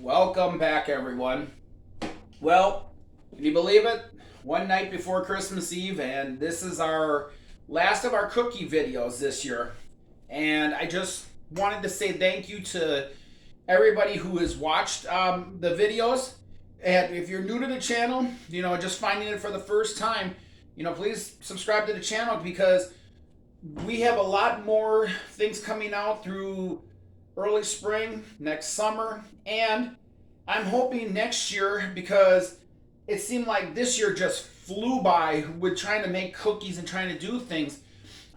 Welcome back, everyone. Well, can you believe it? One night before Christmas Eve, and this is our last of our cookie videos this year. And I just wanted to say thank you to everybody who has watched the videos. And if you're new to the channel, just finding it for the first time, please subscribe to the channel because we have a lot more things coming out through early spring, next summer, and I'm hoping next year because it seemed like this year just flew by with trying to make cookies and trying to do things.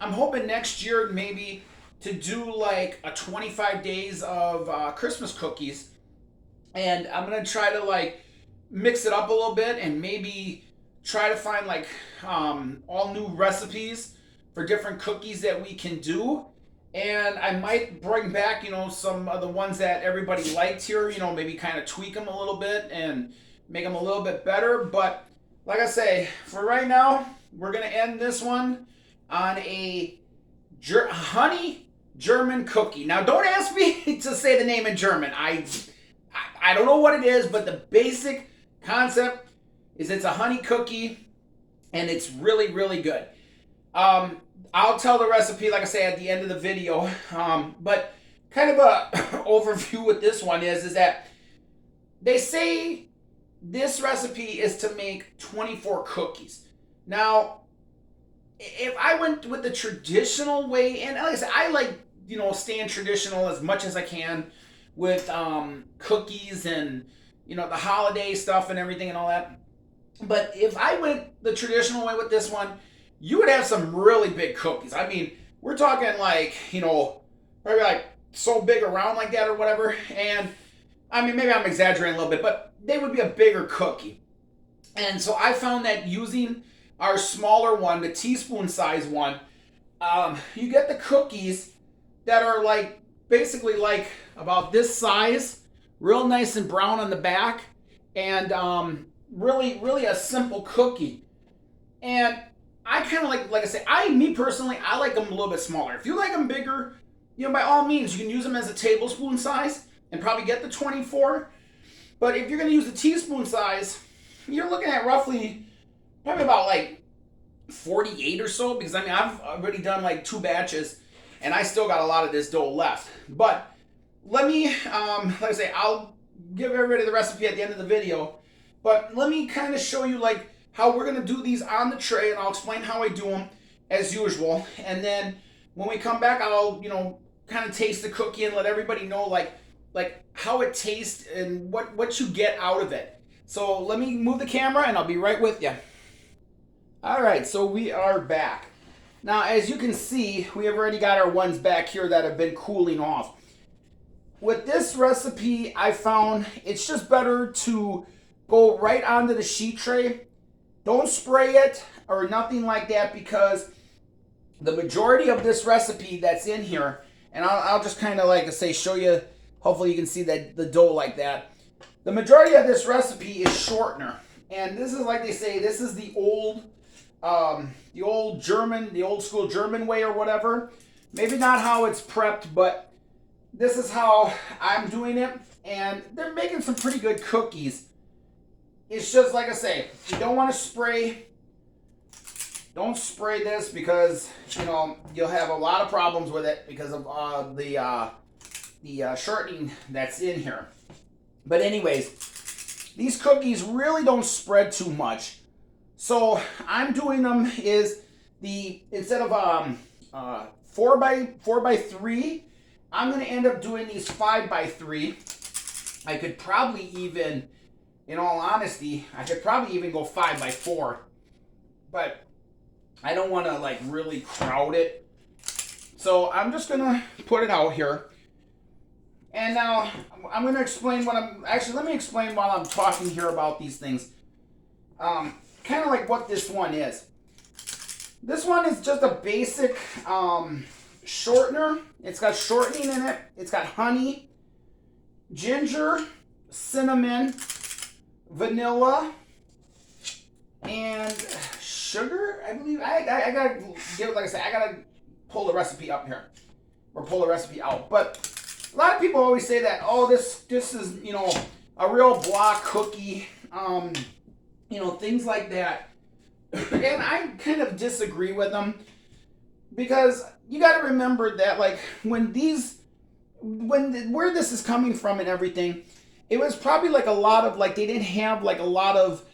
I'm hoping next year maybe to do like a 25 days of Christmas cookies, and I'm gonna try to like mix it up a little bit and maybe try to find like all new recipes for different cookies that we can do. And I might bring back, some of the ones that everybody liked here, maybe kind of tweak them a little bit and make them a little bit better. But like I say, for right now, we're going to end this one on a honey German cookie. Now, don't ask me to say the name in German. I don't know what it is, but the basic concept is it's a honey cookie and it's really, really good. I'll tell the recipe, like I say, at the end of the video. But kind of a overview with this one is that they say this recipe is to make 24 cookies. Now, if I went with the traditional way, and like I said, I like, staying traditional as much as I can with cookies and, the holiday stuff and everything and all that. But if I went the traditional way with this one, you would have some really big cookies. I mean, we're talking like, probably like so big around like that or whatever. And I mean, maybe I'm exaggerating a little bit, but they would be a bigger cookie. And so I found that using our smaller one, the teaspoon size one, you get the cookies that are like basically like about this size, real nice and brown on the back, and really, really a simple cookie. And I kind of like I say, me personally, I like them a little bit smaller. If you like them bigger, by all means, you can use them as a tablespoon size and probably get the 24. But if you're going to use the teaspoon size, you're looking at roughly, probably about like 48 or so, because I mean, I've already done like 2 batches and I still got a lot of this dough left. But let me, like I say, I'll give everybody the recipe at the end of the video. But let me kind of show you like how we're going to do these on the tray, and I'll explain how I do them as usual. And then when we come back, I'll, kind of taste the cookie and let everybody know like how it tastes and what you get out of it. So let me move the camera and I'll be right with you. All right, so we are back. Now, as you can see, we have already got our ones back here that have been cooling off. With this recipe, I found it's just better to go right onto the sheet tray. Don't spray it or nothing like that, because the majority of this recipe that's in here, and I'll just kind of like I say show you, hopefully you can see that the dough like that. The majority of this recipe is shortener. And this is like they say, this is the old German, the old school German way or whatever. Maybe not how it's prepped, but this is how I'm doing it. And they're making some pretty good cookies. It's just like I say, you don't want to spray. Don't spray this because, you'll have a lot of problems with it because of the shortening that's in here. But anyways, these cookies really don't spread too much. So I'm doing them is instead of 4 by 3, I'm going to end up doing these 5 by 3. I could probably even, in all honesty, I could probably even go 5 by 4, but I don't want to like really crowd it. So I'm just going to put it out here. And now I'm going to explain let me explain while I'm talking here about these things. Kind of like what this one is. This one is just a basic shortener. It's got shortening in it. It's got honey, ginger, cinnamon, vanilla, and sugar, I believe. I gotta give it, like I said, I gotta pull the recipe up here. Or pull the recipe out. But a lot of people always say that, oh, this is, you know, a real block cookie, you know, things like that. And I kind of disagree with them, because you got to remember that, like, where this is coming from and everything, it was probably like a lot of, like, they didn't have like a lot of,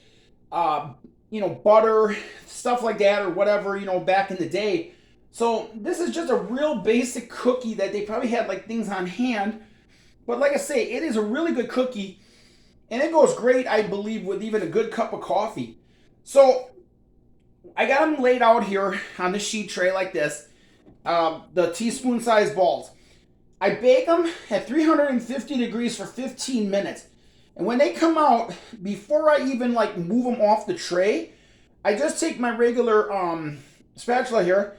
you know, butter, stuff like that or whatever, you know, back in the day. So this is just a real basic cookie that they probably had like things on hand. But like I say, it is a really good cookie, and it goes great, I believe, with even a good cup of coffee. So I got them laid out here on the sheet tray like this, the teaspoon sized balls. I bake them at 350 degrees for 15 minutes. And when they come out, before I even like move them off the tray, I just take my regular spatula here,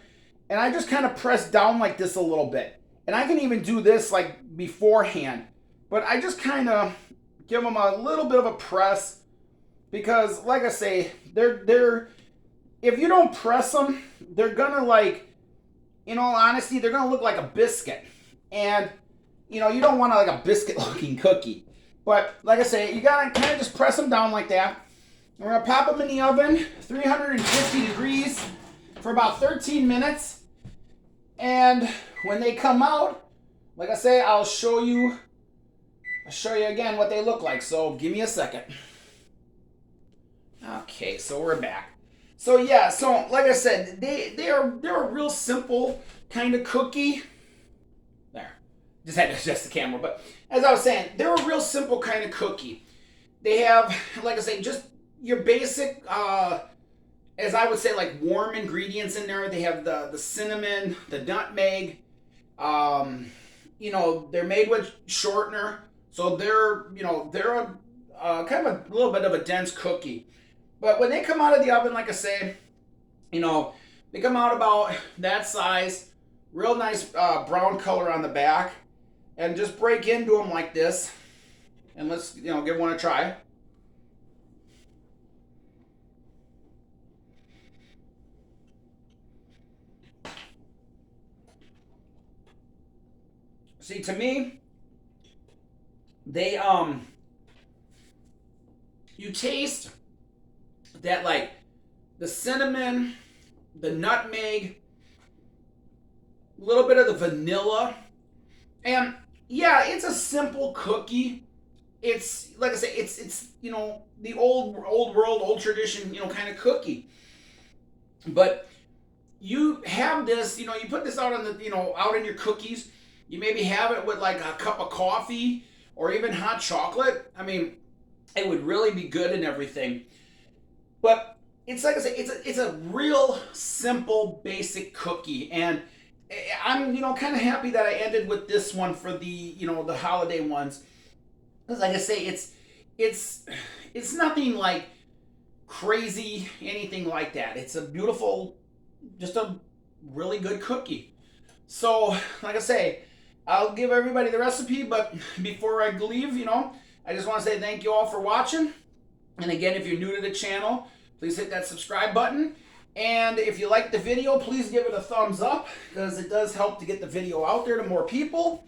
and I just kind of press down like this a little bit. And I can even do this like beforehand, but I just kind of give them a little bit of a press, because like I say, they're if you don't press them, they're gonna, like, in all honesty, they're gonna look like a biscuit. And you know, you don't want like a biscuit looking cookie. But like I say, you gotta kind of just press them down like that. And we're gonna pop them in the oven, 350 degrees for about 13 minutes. And when they come out, like I say, I'll show you again what they look like. So give me a second. Okay, so we're back. So yeah, so like I said, they're a real simple kind of cookie. There, just had to adjust the camera. But as I was saying, they're a real simple kind of cookie. They have, like I say, just your basic, as I would say, like warm ingredients in there. They have the cinnamon, the nutmeg. You know, they're made with shortener, so they're a kind of a little bit of a dense cookie. But when they come out of the oven, like I say, you know, they come out about that size, real nice brown color on the back, and just break into them like this. And let's, you know, give one a try. See, to me, they, you taste that, like, the cinnamon, the nutmeg, a little bit of the vanilla. And yeah, it's a simple cookie. It's, like I say, it's you know, the old world, old tradition, you know, kind of cookie. But you have this, you know, you put this out on the, you know, out in your cookies. You maybe have it with like a cup of coffee or even hot chocolate. I mean, it would really be good and everything. But it's like I say, it's a real simple, basic cookie, and I'm, you know, kind of happy that I ended with this one for the, you know, the holiday ones, because like I say, it's nothing like crazy, anything like that. It's a beautiful, just a really good cookie. So like I say, I'll give everybody the recipe, but before I leave, you know, I just want to say thank you all for watching. And again, if you're new to the channel, please hit that subscribe button. And if you like the video, please give it a thumbs up, because it does help to get the video out there to more people.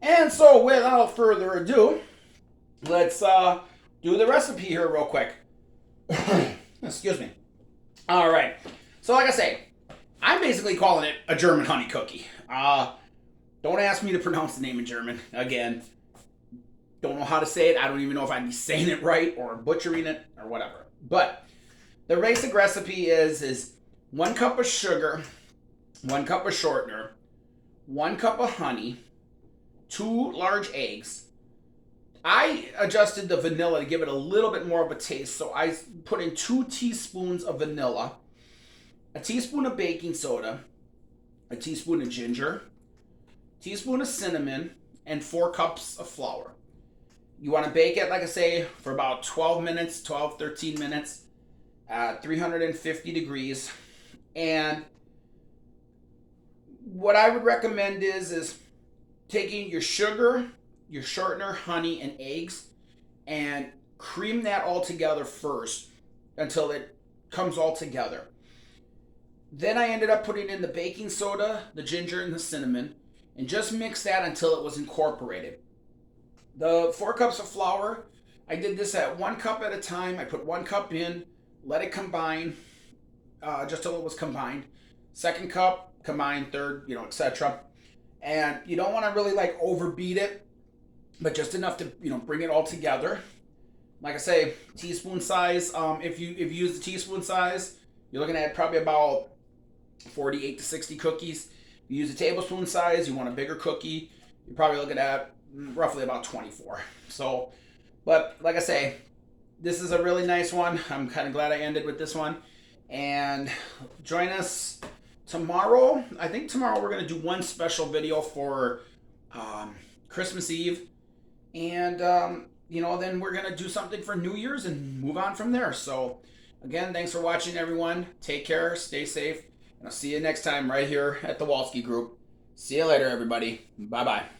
And so without further ado, let's do the recipe here real quick. Excuse me. All right. So like I say, I'm basically calling it a German honey cookie. Don't ask me to pronounce the name in German. Again, don't know how to say it. I don't even know if I'd be saying it right or butchering it or whatever. But the basic recipe is 1 cup of sugar, 1 cup of shortener, 1 cup of honey, 2 large eggs. I adjusted the vanilla to give it a little bit more of a taste, so I put in 2 teaspoons of vanilla, a teaspoon of baking soda, a teaspoon of ginger, a teaspoon of cinnamon, and 4 cups of flour. You want to bake it, like I say, for about 12 minutes, 13 minutes, at 350 degrees. And what I would recommend is taking your sugar, your shortener, honey, and eggs, and cream that all together first until it comes all together. Then I ended up putting in the baking soda, the ginger, and the cinnamon, and just mix that until it was incorporated. The 4 cups of flour, I did this at 1 cup at a time. I put 1 cup in, let it combine, just till it was combined. 2nd cup, combine. 3rd, etc. And you don't want to really like overbeat it, but just enough to bring it all together. Like I say, teaspoon size. If you use the teaspoon size, you're looking at probably about 48 to 60 cookies. If you use a tablespoon size, you want a bigger cookie, you're probably looking at roughly about 24. So, but like I say, this is a really nice one. I'm kind of glad I ended with this one. And join us tomorrow. I think tomorrow we're going to do one special video for Christmas Eve. And, then we're going to do something for New Year's and move on from there. So, again, thanks for watching, everyone. Take care. Stay safe. And I'll see you next time right here at the Walski Group. See you later, everybody. Bye-bye.